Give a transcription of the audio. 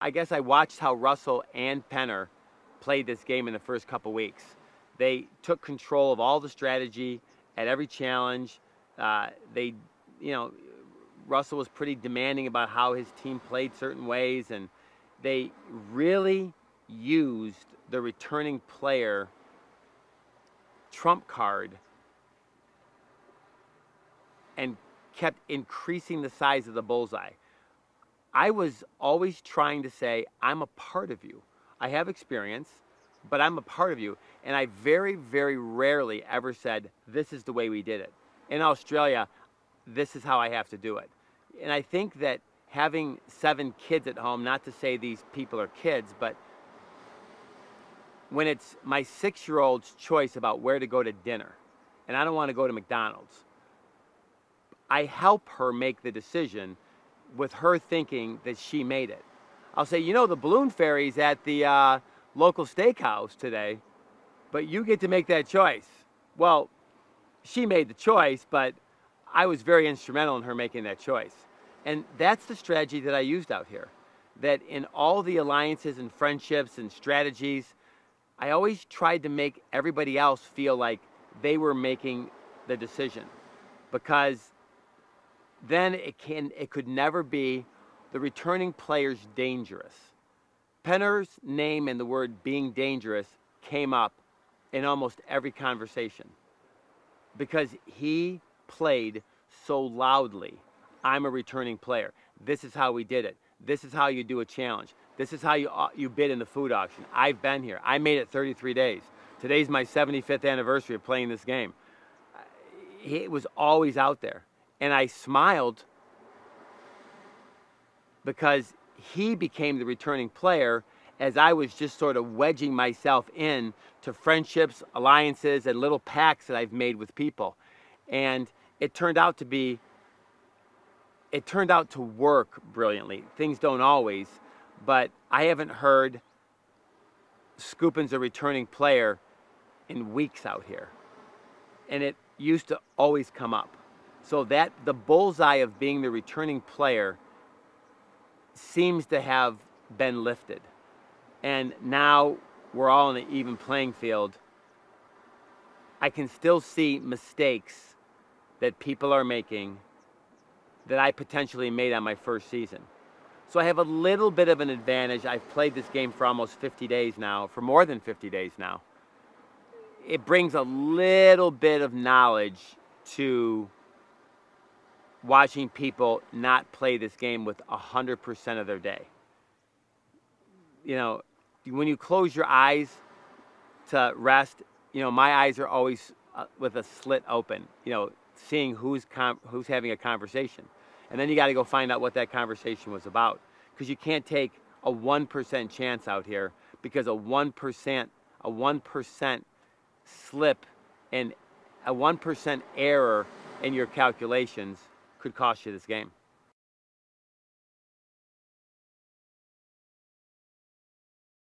I guess I watched how Russell and Penner played this game in the first couple weeks. They took control of all the strategy at every challenge. They, you know, Russell was pretty demanding about how his team played certain ways, and they really used the returning player trump card and kept increasing the size of the bullseye. I was always trying to say, I'm a part of you. I have experience, but I'm a part of you. And I very, very rarely ever said, this is the way we did it. In Australia, this is how I have to do it. And I think that having 7 kids at home, not to say these people are kids, but when it's my 6-year-old's choice about where to go to dinner, and I don't want to go to McDonald's, I help her make the decision with her thinking that she made it. I'll say, you know, the balloon fairy's at the local steakhouse today, but you get to make that choice. Well, she made the choice, but I was very instrumental in her making that choice. And that's the strategy that I used out here. That in all the alliances and friendships and strategies, I always tried to make everybody else feel like they were making the decision, because then it could never be the returning player's dangerous. Penner's name and the word being dangerous came up in almost every conversation because he played so loudly. I'm a returning player. This is how we did it. This is how you do a challenge. This is how you bid in the food auction. I've been here. I made it 33 days. Today's my 75th anniversary of playing this game. It was always out there. And I smiled because he became the returning player as I was just sort of wedging myself in to friendships, alliances, and little pacts that I've made with people. And it turned out to work brilliantly. Things don't always, but I haven't heard Skupin's a returning player in weeks out here. And it used to always come up. So that the bullseye of being the returning player seems to have been lifted. And now we're all on an even playing field. I can still see mistakes that people are making that I potentially made on my first season. So I have a little bit of an advantage. I've played this game for almost 50 days now, for more than 50 days now. It brings a little bit of knowledge to watching people not play this game with 100% of their day. You know, when you close your eyes to rest, you know, my eyes are always with a slit open, you know, seeing who's having a conversation. And then you got to go find out what that conversation was about. Because you can't take a 1% chance out here, because a 1% slip and a 1% error in your calculations could cost you this game.